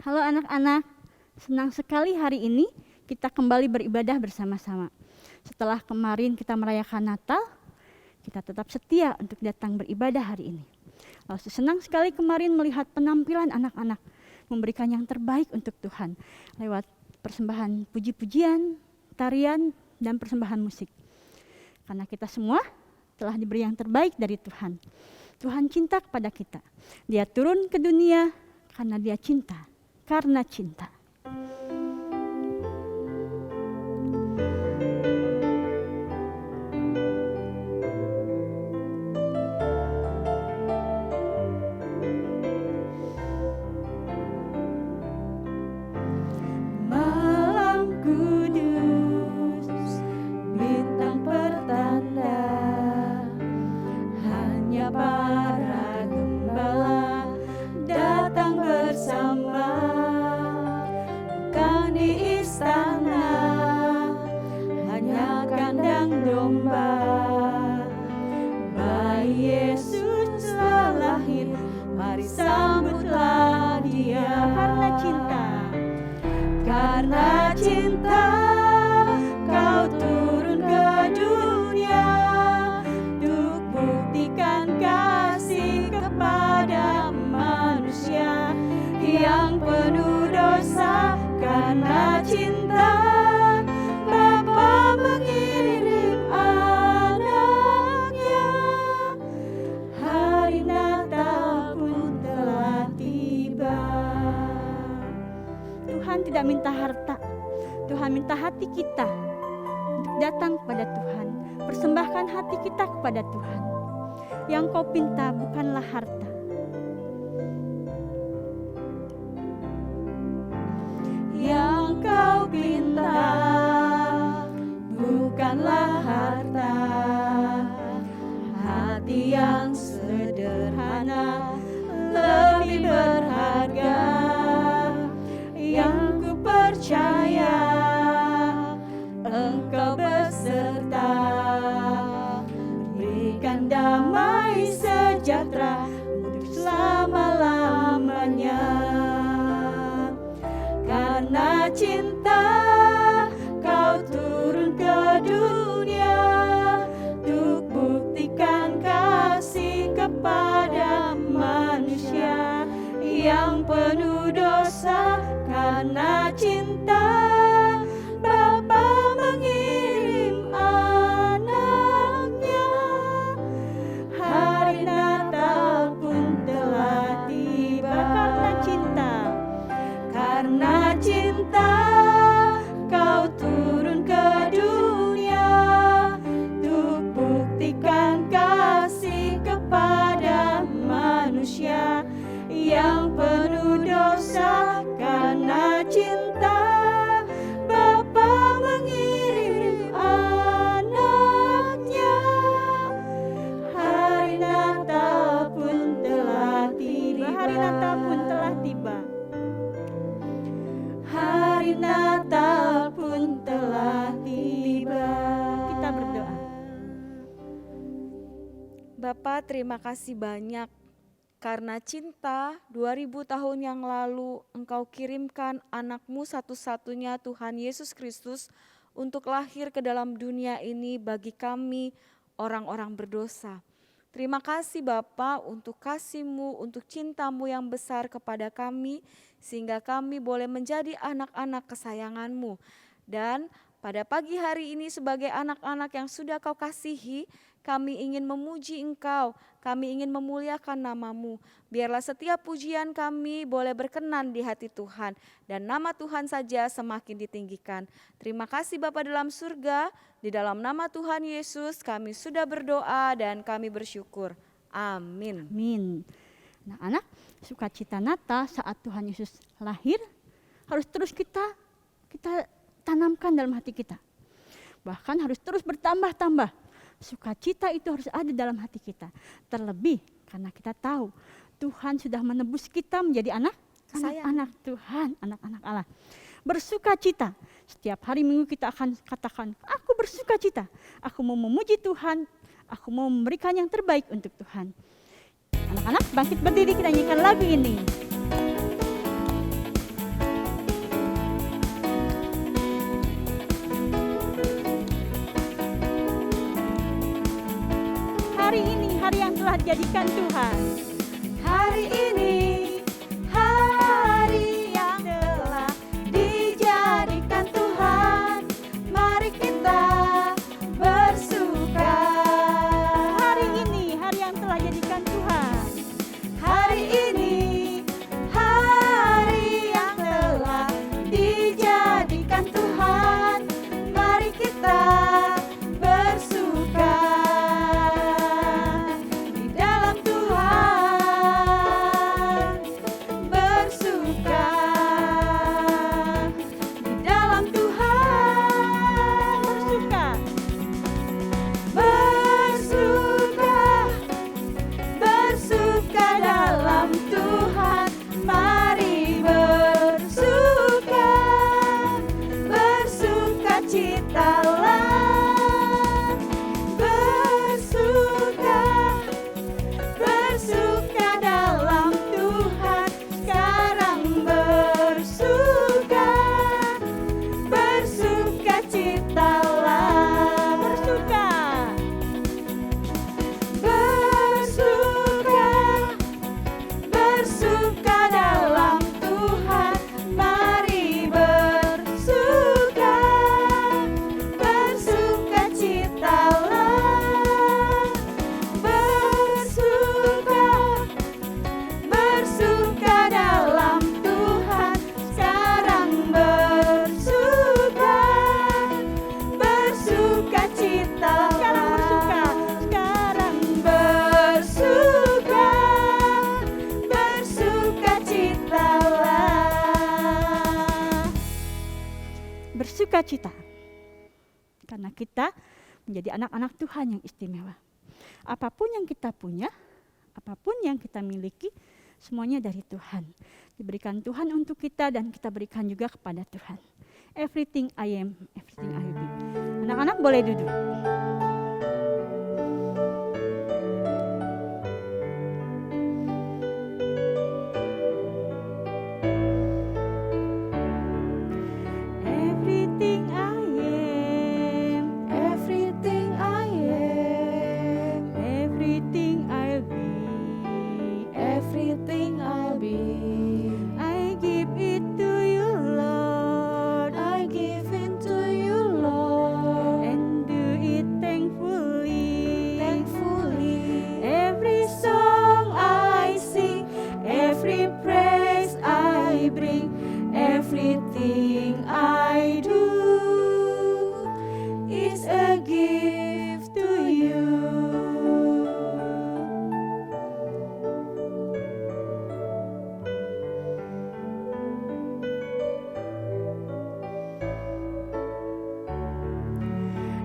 Halo anak-anak, senang sekali hari ini kita kembali beribadah bersama-sama. Setelah kemarin kita merayakan Natal, kita tetap setia untuk datang beribadah hari ini. Lalu senang sekali kemarin melihat penampilan anak-anak memberikan yang terbaik untuk Tuhan lewat persembahan puji-pujian, tarian, dan persembahan musik. Karena kita semua telah diberi yang terbaik dari Tuhan. Tuhan cinta kepada kita. Dia turun ke dunia karena Dia cinta. Karena cinta. Malam kudus, bintang pertanda, hanya para gembala datang bersama. Bukan di istana, hanya kandang domba. Bayi Yesus telah lahir, mari sambutlah Dia. Karena cinta. Karena cinta, Kau turun ke dunia untuk buktikan kasih kepada manusia yang penuh dosa. Karena cinta, Bapa mengirim anaknya. Hari Natal pun telah tiba. Tuhan tidak minta harta, Tuhan minta hati kita untuk datang kepada Tuhan. Persembahkan hati kita kepada Tuhan. Yang kau pinta bukanlah harta. Yang kau pinta bukanlah harta, hati yang sederhana lebih berharga. Yang ku percaya Engkau beserta, berikan damai sejahtera untuk selama-lamanya. Karena cinta, Kau turun ke dunia untuk buktikan kasih kepada manusia yang penuh dosa. Karena cinta, Bapa mengirim anaknya. Hari Natal pun telah tiba. Karena cinta. Karena cinta, Kau turun ke dunia untuk buktikan kasih kepada manusia yang penuh dosa. Karena cinta, Bapa mengirim anaknya. Hari Natal pun telah tiba. Hari Natal pun telah tiba. Hari Natal pun telah tiba. Kita berdoa. Bapa, terima kasih banyak karena cinta 2000 tahun yang lalu Engkau kirimkan anak-Mu satu-satunya Tuhan Yesus Kristus untuk lahir ke dalam dunia ini bagi kami orang-orang berdosa. Terima kasih Bapa untuk kasih-Mu, untuk cinta-Mu yang besar kepada kami sehingga kami boleh menjadi anak-anak kesayangan-Mu. Dan pada pagi hari ini sebagai anak-anak yang sudah Kau kasihi, kami ingin memuji Engkau, kami ingin memuliakan nama-Mu. Biarlah setiap pujian kami boleh berkenan di hati Tuhan dan nama Tuhan saja semakin ditinggikan. Terima kasih Bapa dalam surga, di dalam nama Tuhan Yesus kami sudah berdoa dan kami bersyukur. Amin. Amin. Anak-anak, sukacita Natal saat Tuhan Yesus lahir harus terus kita tanamkan dalam hati kita. Bahkan harus terus bertambah-tambah. Sukacita itu harus ada dalam hati kita. Terlebih karena kita tahu Tuhan sudah menebus kita menjadi anak-anak Tuhan, anak-anak Allah. Bersukacita. Setiap hari Minggu kita akan katakan, aku bersukacita. Aku mau memuji Tuhan, aku mau memberikan yang terbaik untuk Tuhan. Anak-anak bangkit berdiri, kita nyanyikan lagu ini. hari yang telah dijadikan Tuhan. Hari ini hari yang telah dijadikan Tuhan. Mari kita bersuka. Hari ini hari yang telah dijadikan Tuhan. Hari ini hari yang telah dijadikan Tuhan. Mari kita bersuka di dalam Tuhan. Bersuka di dalam Tuhan. Bersuka. Bersuka dalam Tuhan. Mari bersuka. Bersuka citalah. Bersuka. Bersuka dalam Tuhan. Sekarang bersuka. Bersuka citalah. Bersuka. Bersuka, bersuka dalam Tuhan. Mari bersuka, bersuka citalah. Bersuka, bersuka dalam Tuhan. Sekarang bersuka, bersuka citalah. Sekarang Bersuka, bersuka citalah. bersukacita. Karena kita menjadi anak-anak Tuhan yang istimewa. Apapun yang kita punya, apapun yang kita miliki, semuanya dari Tuhan. Diberikan Tuhan untuk kita dan kita berikan juga kepada Tuhan. Everything I am, everything I will be. Anak-anak boleh duduk. Everything I am, Everything I am, everything I'll be. everything I'll be. I give it to you, Lord, I give it to you, Lord, and do it thankfully. thankfully. Every Song I sing, every praise I bring, everything I do is a gift to you.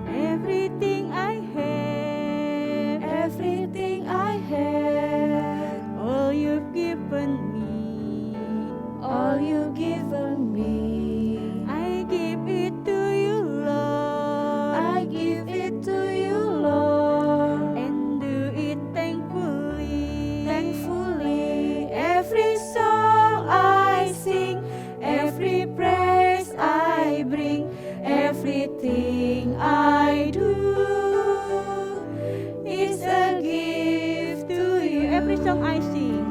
everything I have, Everything I have, all you've given me, all you've given me, I give it to you, Lord, I give it to you, Lord, and do it thankfully. thankfully. Every song I sing, every praise I bring, everything I do is a gift to you. Every song I sing,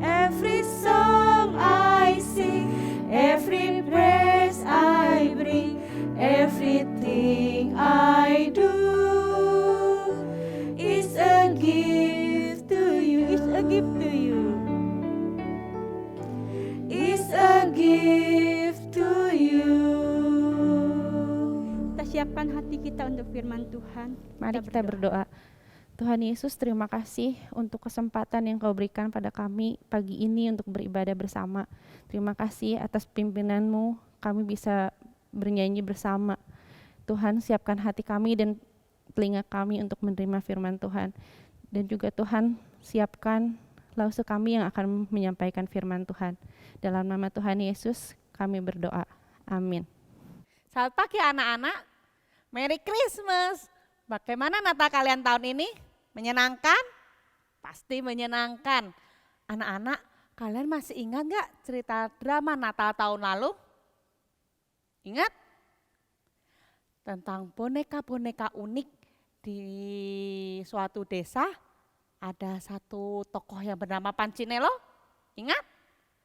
Every song I sing, every praise I bring, everything I do is a gift to you. is a gift to you. Is a gift to you. Kita siapkan hati kita untuk firman Tuhan. Mari kita berdoa. Tuhan Yesus, terima kasih untuk kesempatan yang Kau berikan pada kami pagi ini untuk beribadah bersama. Terima kasih atas pimpinan-Mu, kami bisa bernyanyi bersama. Tuhan, siapkan hati kami dan telinga kami untuk menerima firman Tuhan. Dan juga Tuhan, siapkan lause kami yang akan menyampaikan firman Tuhan. Dalam nama Tuhan Yesus, kami berdoa. Amin. Selamat pagi anak-anak, Merry Christmas. Bagaimana Natal kalian tahun ini? Menyenangkan? Pasti menyenangkan. Anak-anak, kalian masih ingat gak cerita drama Natal tahun lalu? Ingat? Tentang boneka-boneka unik di suatu desa ada satu tokoh yang bernama Pancinelo? Ingat?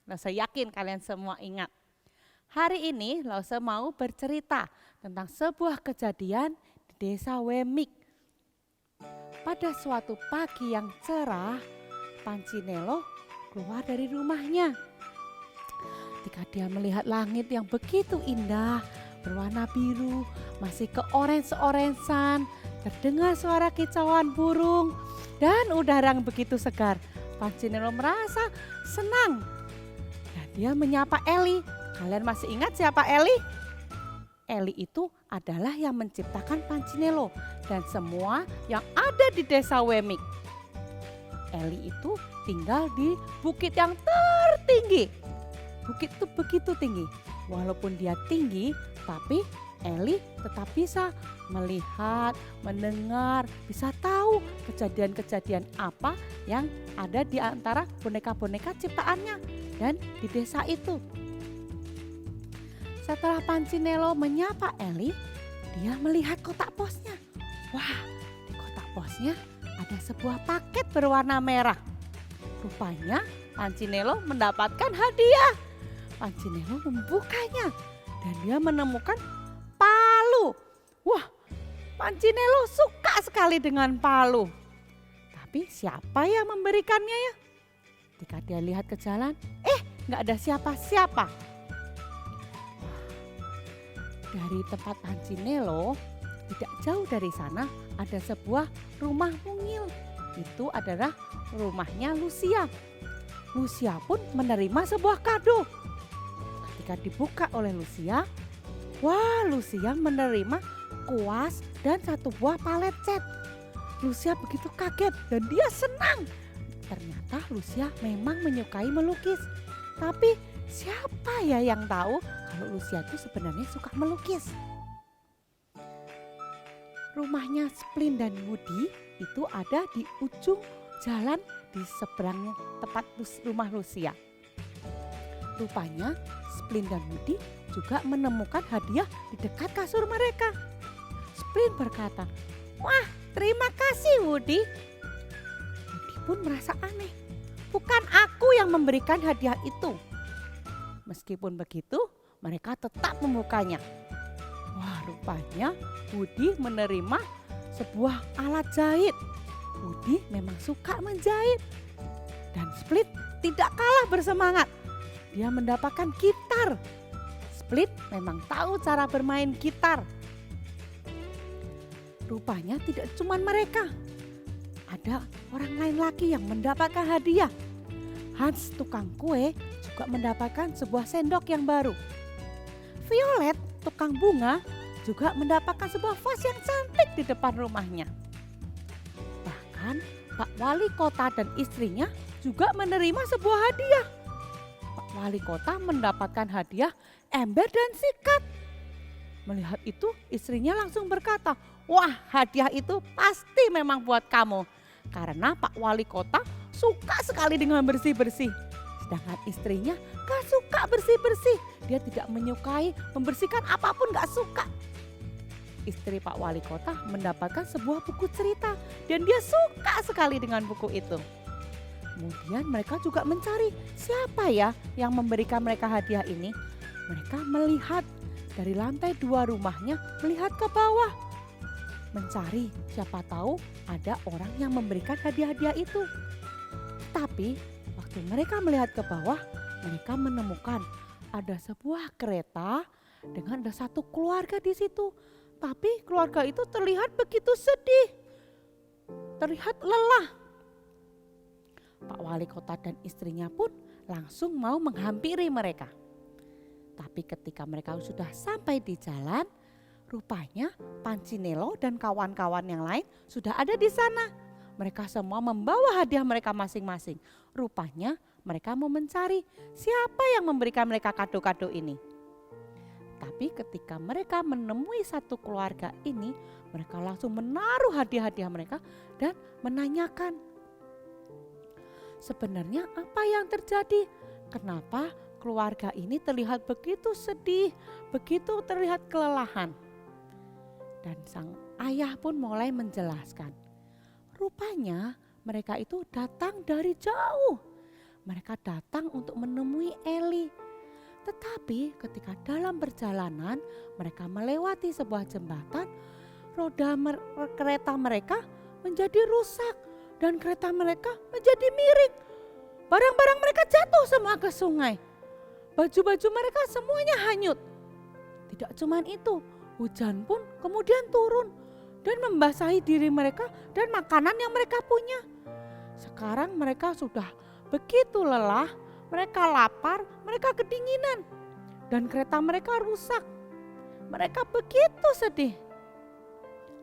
Nah, saya yakin kalian semua ingat. Hari ini Lause mau bercerita tentang sebuah kejadian di desa Wemik. Pada suatu pagi yang cerah, Pancinelo keluar dari rumahnya. Ketika dia melihat langit yang begitu indah, berwarna biru, masih keorange-orangean, terdengar suara kicauan burung, dan udara yang begitu segar. Pancinelo merasa senang. Dan dia menyapa Eli. Kalian masih ingat siapa Eli? Eli itu adalah yang menciptakan Pancinelo dan semua yang ada di desa Wemik. Eli itu tinggal di bukit yang tertinggi. Bukit itu begitu tinggi. Walaupun dia tinggi, tapi Eli tetap bisa melihat, mendengar, bisa tahu kejadian-kejadian apa yang ada di antara boneka-boneka ciptaannya dan di desa itu. Setelah Pancinelo menyapa Eli, dia melihat kotak posnya. Wah, di kotak posnya ada sebuah paket berwarna merah. Rupanya Pancinelo mendapatkan hadiah. Pancinelo membukanya dan dia menemukan palu. Wah, Pancinelo suka sekali dengan palu. Tapi siapa yang memberikannya ya? Ketika dia lihat ke jalan, nggak ada siapa-siapa. Dari tempat Pancinelo, tidak jauh dari sana ada sebuah rumah mungil. Itu adalah rumahnya Lucia. Lucia pun menerima sebuah kado. Ketika dibuka oleh Lucia, wah, Lucia menerima kuas dan satu buah palet cat. Lucia begitu kaget dan dia senang. Ternyata Lucia memang menyukai melukis. Tapi siapa ya yang tahu kalau Lucia itu sebenarnya suka melukis? Rumahnya Splin dan Woody itu ada di ujung jalan di seberangnya tempat rumah Lucia. Rupanya Splin dan Woody juga menemukan hadiah di dekat kasur mereka. Splin berkata, "Wah, terima kasih Woody." Woody pun merasa aneh. Bukan aku yang memberikan hadiah itu. Meskipun begitu, mereka tetap membukanya. Wah, rupanya Woody menerima sebuah alat jahit. Woody memang suka menjahit. Dan Split tidak kalah bersemangat. Dia mendapatkan gitar. Split memang tahu cara bermain gitar. Rupanya tidak cuma mereka. Ada orang lain lagi yang mendapatkan hadiah. Hans tukang kue juga mendapatkan sebuah sendok yang baru. Violet tukang bunga juga mendapatkan sebuah vas yang cantik di depan rumahnya. Bahkan Pak Wali Kota dan istrinya juga menerima sebuah hadiah. Pak Wali Kota mendapatkan hadiah ember dan sikat. Melihat itu istrinya langsung berkata, "Wah, hadiah itu pasti memang buat kamu." Karena Pak Wali Kota suka sekali dengan bersih-bersih. Sedangkan istrinya gak suka bersih-bersih. Dia tidak menyukai membersihkan apapun, gak suka. Istri Pak Wali Kota mendapatkan sebuah buku cerita dan dia suka sekali dengan buku itu. Kemudian mereka juga mencari siapa ya yang memberikan mereka hadiah ini. Mereka melihat dari lantai 2 rumahnya, melihat ke bawah. Mencari siapa tahu ada orang yang memberikan hadiah-hadiah itu. Tapi waktu mereka melihat ke bawah, mereka menemukan ada sebuah kereta dengan ada satu keluarga di situ. Tapi keluarga itu terlihat begitu sedih, terlihat lelah. Pak Wali Kota dan istrinya pun langsung mau menghampiri mereka. Tapi ketika mereka sudah sampai di jalan, rupanya Pancinelo dan kawan-kawan yang lain sudah ada di sana. Mereka semua membawa hadiah mereka masing-masing. Rupanya mereka mau mencari siapa yang memberikan mereka kado-kado ini. Tapi ketika mereka menemui satu keluarga ini, mereka langsung menaruh hadiah-hadiah mereka dan menanyakan, sebenarnya apa yang terjadi? Kenapa keluarga ini terlihat begitu sedih, begitu terlihat kelelahan? Dan sang ayah pun mulai menjelaskan. Rupanya mereka itu datang dari jauh. Mereka datang untuk menemui Eli. Tetapi ketika dalam perjalanan mereka melewati sebuah jembatan, roda kereta mereka menjadi rusak dan kereta mereka menjadi miring. Barang-barang mereka jatuh semua ke sungai. Baju-baju mereka semuanya hanyut. Tidak cuma itu, hujan pun kemudian turun dan membasahi diri mereka dan makanan yang mereka punya. Sekarang mereka sudah begitu lelah, mereka lapar, mereka kedinginan. Dan kereta mereka rusak. Mereka begitu sedih.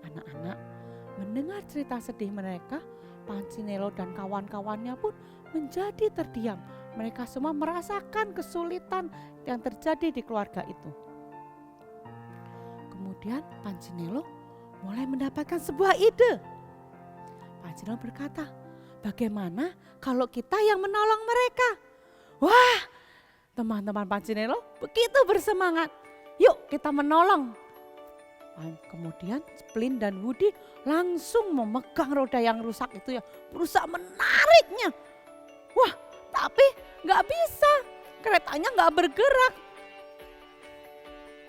Anak-anak mendengar cerita sedih mereka, Pancinelo dan kawan-kawannya pun menjadi terdiam. Mereka semua merasakan kesulitan yang terjadi di keluarga itu. Kemudian Pancinelo mulai mendapatkan sebuah ide. Pancinelo berkata, bagaimana kalau kita yang menolong mereka? Wah, teman-teman Pancinelo begitu bersemangat. Yuk kita menolong. Kemudian Splin dan Woody langsung memegang roda yang rusak itu ya, berusaha menariknya. Wah, tapi nggak bisa, keretanya nggak bergerak.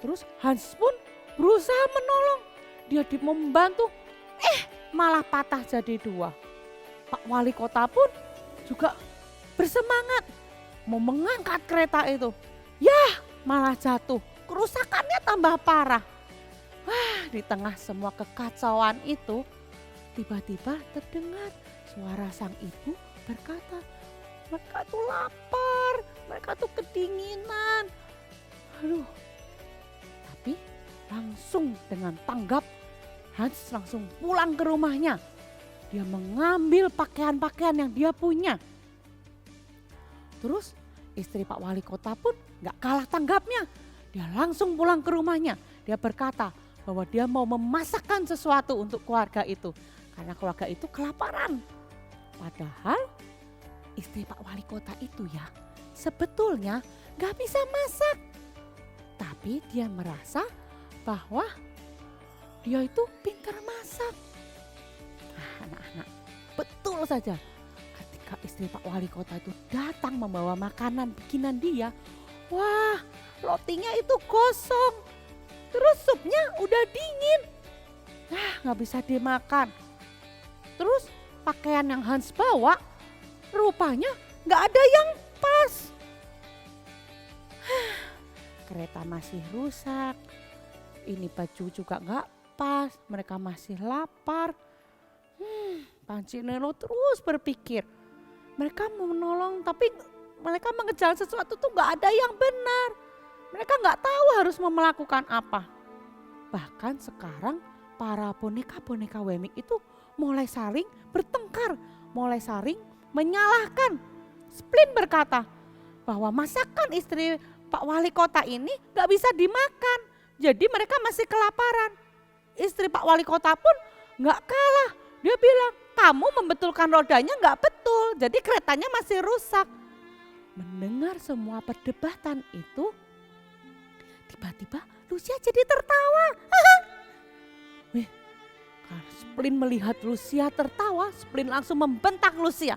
Terus Hans pun berusaha menolong, dia membantu, malah patah jadi dua. Pak Wali Kota pun juga bersemangat mau mengangkat kereta itu. Yah, malah jatuh, kerusakannya tambah parah. Wah, di tengah semua kekacauan itu, tiba-tiba terdengar suara sang ibu berkata, mereka tuh lapar, mereka tuh kedinginan. Aduh, tapi langsung dengan tanggap Hans langsung pulang ke rumahnya. Dia mengambil pakaian-pakaian yang dia punya. Terus istri Pak Wali Kota pun gak kalah tanggapnya. Dia langsung pulang ke rumahnya. Dia berkata bahwa dia mau memasakkan sesuatu untuk keluarga itu. Karena keluarga itu kelaparan. Padahal istri Pak Wali Kota itu ya sebetulnya gak bisa masak. Tapi dia merasa bahwa dia itu pintar masak. Nah, anak-anak, betul saja ketika istri Pak Wali Kota itu datang membawa makanan bikinan dia, wah, rotinya itu gosong, terus supnya udah dingin, nah nggak bisa dimakan. Terus pakaian yang Hans bawa rupanya nggak ada yang pas. Kereta masih rusak, ini baju juga nggak pas, mereka masih lapar. Pancinelo terus berpikir, mereka mau menolong tapi mereka mengejar sesuatu tuh nggak ada yang benar. Mereka nggak tahu harus melakukan apa. Bahkan sekarang para boneka-boneka Wemik itu mulai saling bertengkar, mulai saling menyalahkan. Splin berkata bahwa masakan istri Pak Wali Kota ini gak bisa dimakan, jadi mereka masih kelaparan. Istri Pak Wali Kota pun gak kalah, dia bilang kamu membetulkan rodanya gak betul, jadi keretanya masih rusak. Mendengar semua perdebatan itu, tiba-tiba Lucia jadi tertawa. Wih, karena Splin melihat Lucia tertawa, Splin langsung membentak Lucia.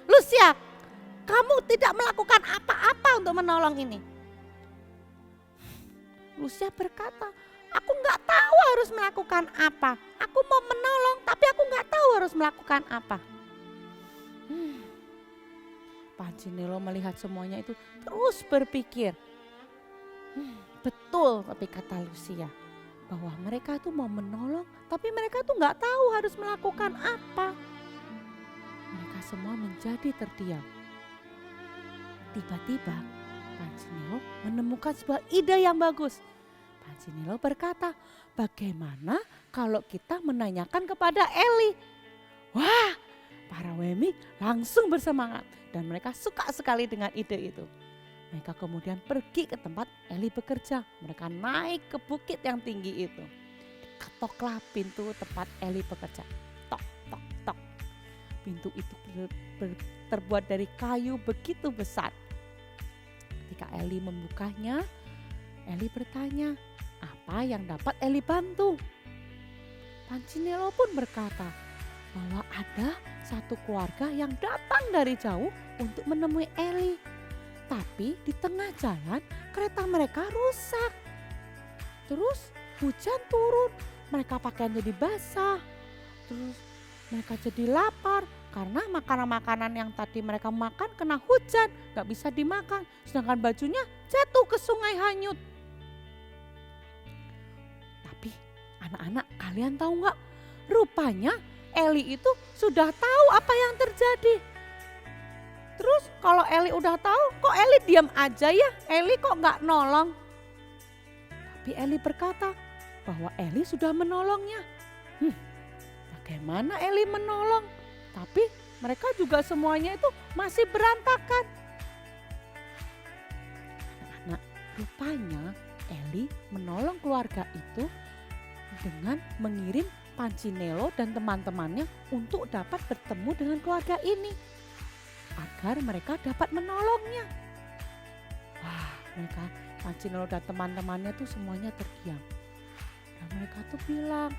Lucia, kamu tidak melakukan apa-apa untuk menolong ini. Lucia berkata, aku nggak tahu harus melakukan apa. Aku mau menolong tapi aku nggak tahu harus melakukan apa. Pancinelo melihat semuanya itu terus berpikir. Betul tapi kata Lucia, bahwa mereka tuh mau menolong tapi mereka tuh nggak tahu harus melakukan apa. Mereka semua menjadi terdiam. Tiba-tiba Pancinelo menemukan sebuah ide yang bagus. Pancinelo berkata, bagaimana kalau kita menanyakan kepada Eli? Wah, para Wemik langsung bersemangat dan mereka suka sekali dengan ide itu. Mereka kemudian pergi ke tempat Eli bekerja. Mereka naik ke bukit yang tinggi itu. Ketoklah pintu tempat Eli bekerja. Tok, tok, tok. Pintu itu terbuat dari kayu begitu besar. Ketika Eli membukanya, Eli bertanya, apa yang dapat Eli bantu? Pancinelo pun berkata bahwa ada satu keluarga yang datang dari jauh untuk menemui Eli. Tapi di tengah jalan kereta mereka rusak. Terus hujan turun, mereka pakaian jadi basah. Terus mereka jadi lapar karena makanan-makanan yang tadi mereka makan kena hujan, gak bisa dimakan. Sedangkan bajunya jatuh ke sungai hanyut. Tapi anak-anak, kalian tahu gak? Rupanya Eli itu sudah tahu apa yang terjadi. Terus kalau Eli udah tahu, kok Eli diam aja ya? Eli kok gak nolong? Tapi Eli berkata bahwa Eli sudah menolongnya. Bagaimana Eli menolong? Tapi mereka juga semuanya itu masih berantakan. Nah, rupanya Eli menolong keluarga itu dengan mengirim Pancinelo dan teman-temannya untuk dapat bertemu dengan keluarga ini agar mereka dapat menolongnya. Wah, mereka Pancinelo dan teman-temannya tuh semuanya terdiam. Dan mereka tuh bilang,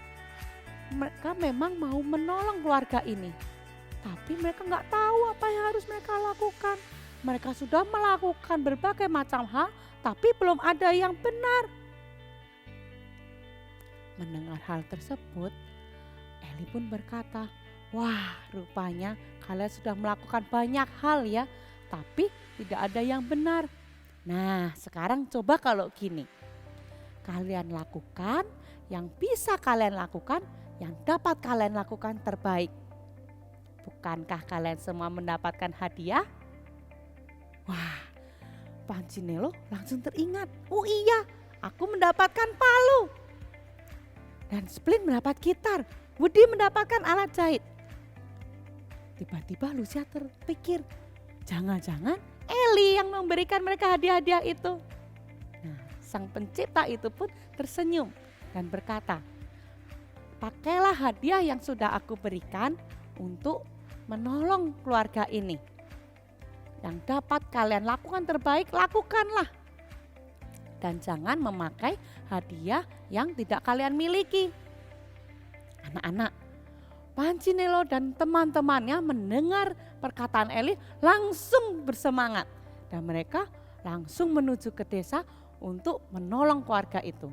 mereka memang mau menolong keluarga ini. Tapi mereka nggak tahu apa yang harus mereka lakukan. Mereka sudah melakukan berbagai macam hal, tapi belum ada yang benar. Mendengar hal tersebut, Eli pun berkata, wah, rupanya kalian sudah melakukan banyak hal ya, tapi tidak ada yang benar. Nah, sekarang coba kalau gini. Kalian lakukan yang bisa kalian lakukan, yang dapat kalian lakukan terbaik. Bukankah kalian semua mendapatkan hadiah? Wah, Pancinelo langsung teringat. Oh iya, aku mendapatkan palu. Dan Splint mendapat gitar. Woody mendapatkan alat jahit. Tiba-tiba Lucia terpikir, jangan-jangan Eli yang memberikan mereka hadiah-hadiah itu. Nah, sang pencipta itu pun tersenyum dan berkata, pakailah hadiah yang sudah aku berikan untuk menolong keluarga ini. Yang dapat kalian lakukan terbaik, lakukanlah. Dan jangan memakai hadiah yang tidak kalian miliki. Anak-anak, Pancinelo dan teman-temannya mendengar perkataan Eli langsung bersemangat. Dan mereka langsung menuju ke desa untuk menolong keluarga itu.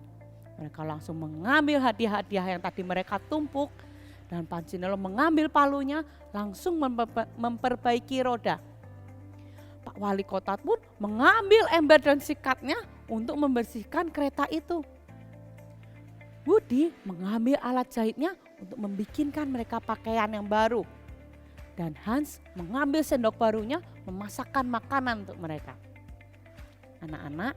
Mereka langsung mengambil hadiah-hadiah yang tadi mereka tumpuk. Dan Pancinelo mengambil palunya langsung memperbaiki roda. Pak Wali Kota pun mengambil ember dan sikatnya untuk membersihkan kereta itu. Woody mengambil alat jahitnya untuk membikinkan mereka pakaian yang baru. Dan Hans mengambil sendok barunya memasakkan makanan untuk mereka. Anak-anak,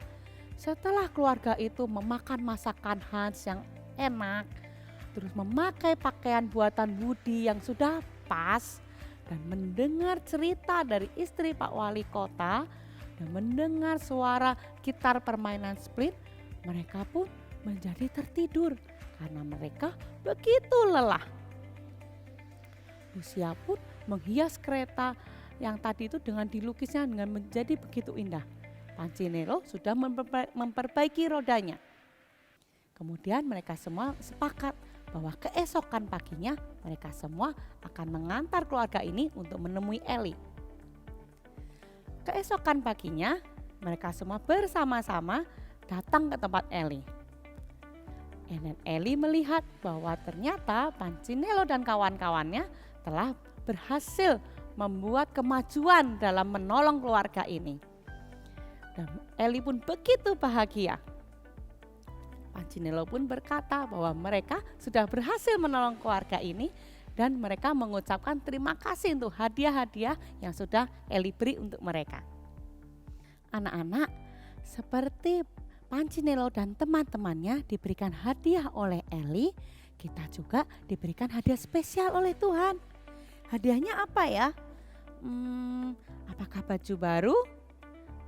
setelah keluarga itu memakan masakan Hans yang enak, terus memakai pakaian buatan Woody yang sudah pas, dan mendengar cerita dari istri Pak Wali Kota, dan mendengar suara gitar permainan Splint, mereka pun menjadi tertidur karena mereka begitu lelah. Lucia pun menghias kereta yang tadi itu dengan dilukisnya dengan menjadi begitu indah. Pancinelo sudah memperbaiki rodanya. Kemudian mereka semua sepakat bahwa keesokan paginya mereka semua akan mengantar keluarga ini untuk menemui Eli. Keesokan paginya mereka semua bersama-sama datang ke tempat Eli. Dan Eli melihat bahwa ternyata Pancinelo dan kawan-kawannya telah berhasil membuat kemajuan dalam menolong keluarga ini. Dan Eli pun begitu bahagia. Pancinelo pun berkata bahwa mereka sudah berhasil menolong keluarga ini dan mereka mengucapkan terima kasih untuk hadiah-hadiah yang sudah Eli beri untuk mereka. Anak-anak, seperti Pancinelo dan teman-temannya diberikan hadiah oleh Eli, kita juga diberikan hadiah spesial oleh Tuhan. Hadiahnya apa ya? Apakah baju baru?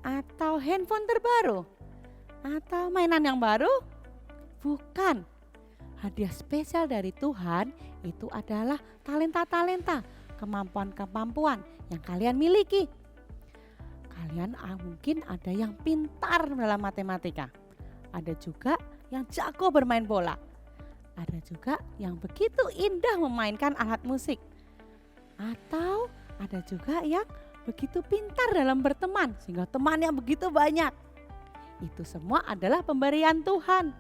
Atau handphone terbaru? Atau mainan yang baru? Bukan. Hadiah spesial dari Tuhan itu adalah talenta-talenta, kemampuan-kemampuan yang kalian miliki. Kalian mungkin ada yang pintar dalam matematika. Ada juga yang jago bermain bola. Ada juga yang begitu indah memainkan alat musik. Atau ada juga yang begitu pintar dalam berteman sehingga temannya begitu banyak. Itu semua adalah pemberian Tuhan.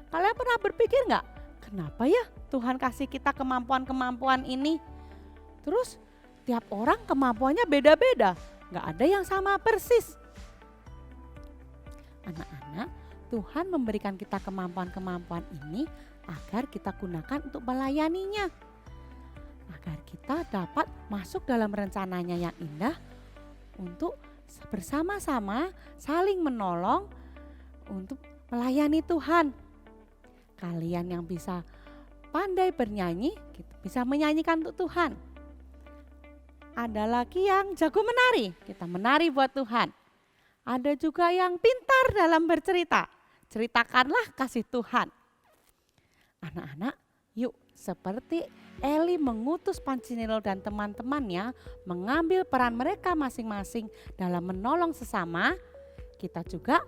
Kalian pernah berpikir nggak, kenapa ya Tuhan kasih kita kemampuan-kemampuan ini? Terus tiap orang kemampuannya beda-beda, nggak ada yang sama persis. Anak-anak, Tuhan memberikan kita kemampuan-kemampuan ini agar kita gunakan untuk melayaninya. Agar kita dapat masuk dalam rencananya yang indah untuk bersama-sama saling menolong untuk melayani Tuhan. Kalian yang bisa pandai bernyanyi, bisa menyanyikan untuk Tuhan. Ada lagi yang jago menari, kita menari buat Tuhan. Ada juga yang pintar dalam bercerita, ceritakanlah kasih Tuhan. Anak-anak, yuk seperti Eli mengutus Pancinelo dan teman-temannya mengambil peran mereka masing-masing dalam menolong sesama, kita juga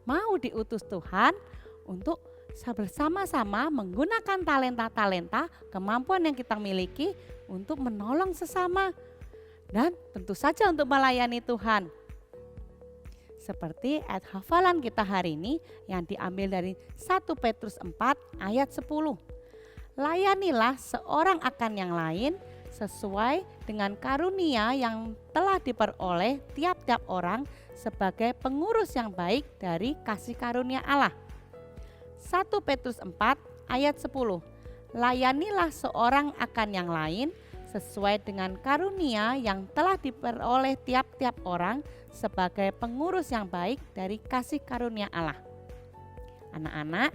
mau diutus Tuhan untuk bersama-sama menggunakan talenta-talenta, kemampuan yang kita miliki untuk menolong sesama. Dan tentu saja untuk melayani Tuhan. Seperti ayat hafalan kita hari ini yang diambil dari 1 Petrus 4 ayat 10. Layanilah seorang akan yang lain sesuai dengan karunia yang telah diperoleh tiap-tiap orang sebagai pengurus yang baik dari kasih karunia Allah. 1 Petrus 4 ayat 10. Layanilah seorang akan yang lain sesuai dengan karunia yang telah diperoleh tiap-tiap orang sebagai pengurus yang baik dari kasih karunia Allah. Anak-anak,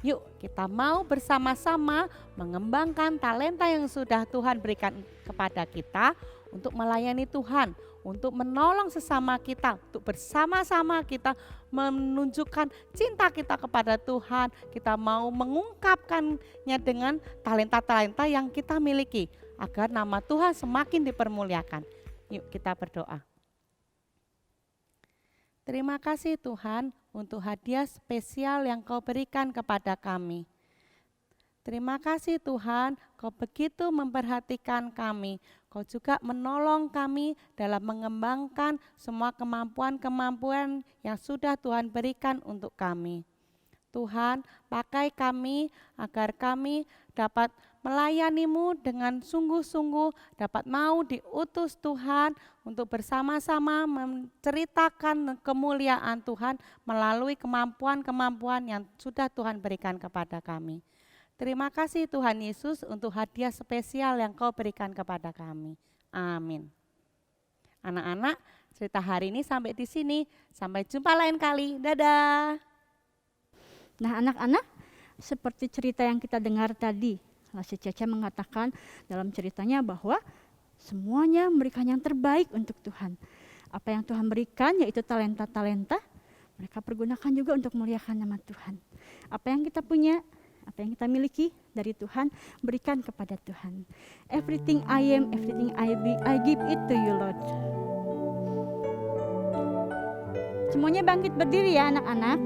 yuk kita mau bersama-sama mengembangkan talenta yang sudah Tuhan berikan kepada kita untuk melayani Tuhan, untuk menolong sesama kita, untuk bersama-sama kita menunjukkan cinta kita kepada Tuhan. Kita mau mengungkapkannya dengan talenta-talenta yang kita miliki agar nama Tuhan semakin dipermuliakan. Yuk kita berdoa. Terima kasih Tuhan untuk hadiah spesial yang Kau berikan kepada kami. Terima kasih Tuhan, Kau begitu memperhatikan kami. Kau juga menolong kami dalam mengembangkan semua kemampuan-kemampuan yang sudah Tuhan berikan untuk kami. Tuhan, pakai kami agar kami dapat melayani-Mu dengan sungguh-sungguh, dapat mau diutus Tuhan untuk bersama-sama menceritakan kemuliaan Tuhan melalui kemampuan-kemampuan yang sudah Tuhan berikan kepada kami. Terima kasih Tuhan Yesus untuk hadiah spesial yang Kau berikan kepada kami. Amin. Anak-anak, cerita hari ini sampai di sini. Sampai jumpa lain kali. Dadah. Nah anak-anak, seperti cerita yang kita dengar tadi, si Cece mengatakan dalam ceritanya bahwa semuanya memberikan yang terbaik untuk Tuhan. Apa yang Tuhan berikan yaitu talenta-talenta, mereka pergunakan juga untuk memuliakan nama Tuhan. Apa yang kita punya, apa yang kita miliki dari Tuhan, berikan kepada Tuhan. Everything I am, everything I be, I give it to you Lord. Semuanya bangkit berdiri ya anak-anak.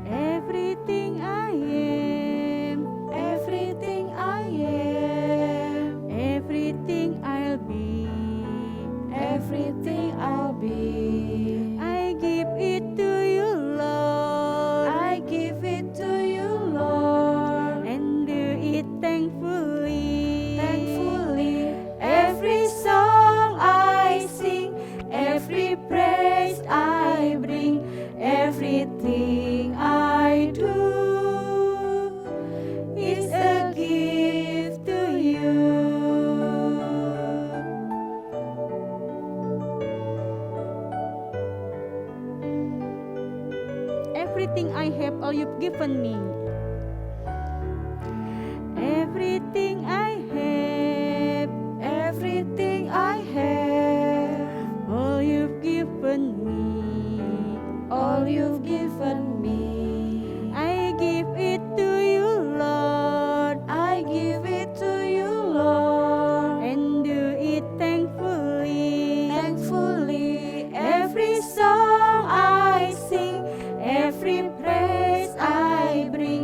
Everything I am, Everything I am, everything I'll be, everything I'll be, I give it to you Lord, I give it to you, Lord. and do it thankfully. Thankfully, every song I sing, every praise I bring, everything I do is a gift to you. Everything I have, all you've given me. Everything I have, Everything I have, all you've given me. all you've given me, I give it to you, Lord, I give it to you, Lord. and do it thankfully. Thankfully, every song I sing, every praise I bring,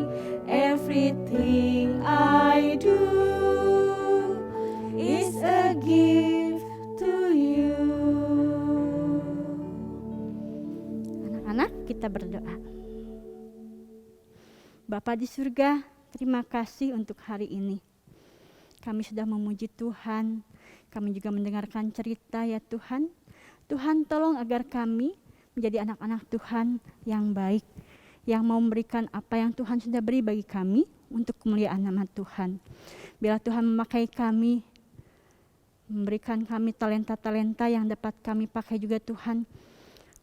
kita berdoa. Bapa di surga, terima kasih untuk hari ini. Kami sudah memuji Tuhan, kami juga mendengarkan cerita ya Tuhan. Tuhan tolong agar kami menjadi anak-anak Tuhan yang baik, yang mau memberikan apa yang Tuhan sudah beri bagi kami untuk kemuliaan nama Tuhan. Bila Tuhan memakai kami, memberikan kami talenta-talenta yang dapat kami pakai juga Tuhan,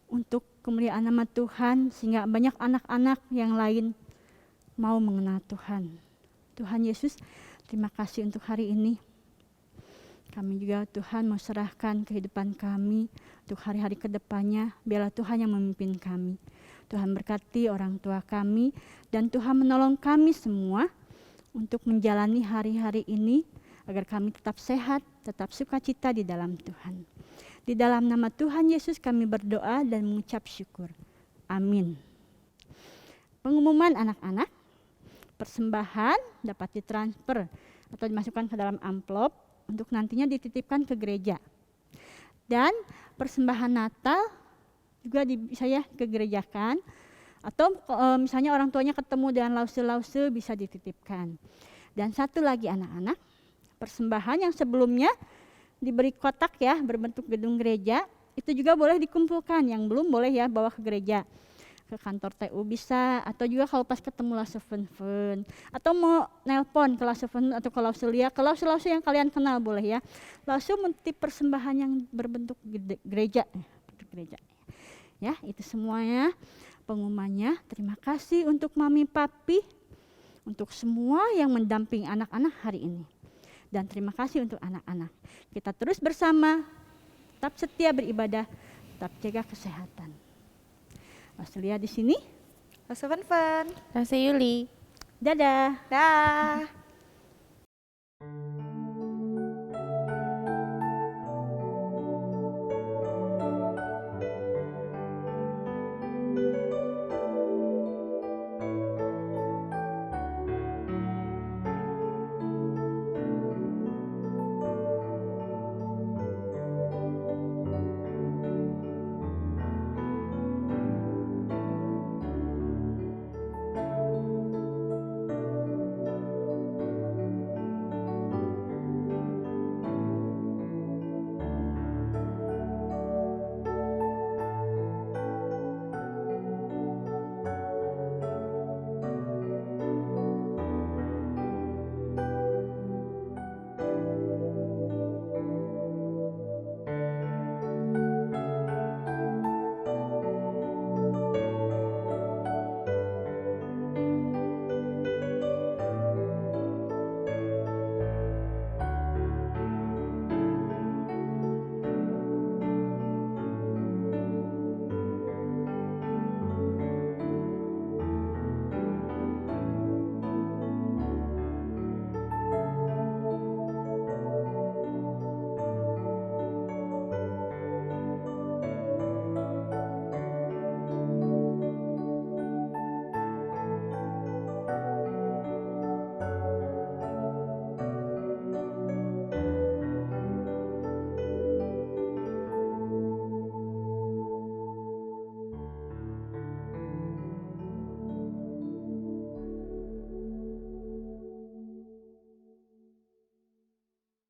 untuk kemuliaan nama Tuhan, sehingga banyak anak-anak yang lain mau mengenal Tuhan. Tuhan Yesus, terima kasih untuk hari ini. Kami juga Tuhan mau serahkan kehidupan kami untuk hari-hari ke depannya. Biarlah Tuhan yang memimpin kami. Tuhan berkati orang tua kami dan Tuhan menolong kami semua untuk menjalani hari-hari ini agar kami tetap sehat, tetap sukacita di dalam Tuhan. Di dalam nama Tuhan Yesus kami berdoa dan mengucap syukur. Amin. Pengumuman anak-anak. Persembahan dapat ditransfer atau dimasukkan ke dalam amplop untuk nantinya dititipkan ke gereja. Dan persembahan Natal juga bisa ya ke gerejakan, atau misalnya orang tuanya ketemu dengan lause-lause bisa dititipkan. Dan satu lagi anak-anak, persembahan yang sebelumnya diberi kotak ya berbentuk gedung gereja, itu juga boleh dikumpulkan, yang belum boleh ya bawa ke gereja. Ke kantor TU bisa, atau juga kalau pas ketemu lause fun, atau mau nelpon ke lause fun atau ke lause lia, ke lause yang kalian kenal boleh ya. Lause mentip persembahan yang berbentuk gereja. Ya, itu semuanya pengumumannya. Terima kasih untuk Mami Papi, untuk semua yang mendamping anak-anak hari ini. Dan terima kasih untuk anak-anak. Kita terus bersama, tetap setia beribadah, tetap jaga kesehatan. Lause Lia di sini. Lause Fun. Lause Yuli. Dadah. Dah.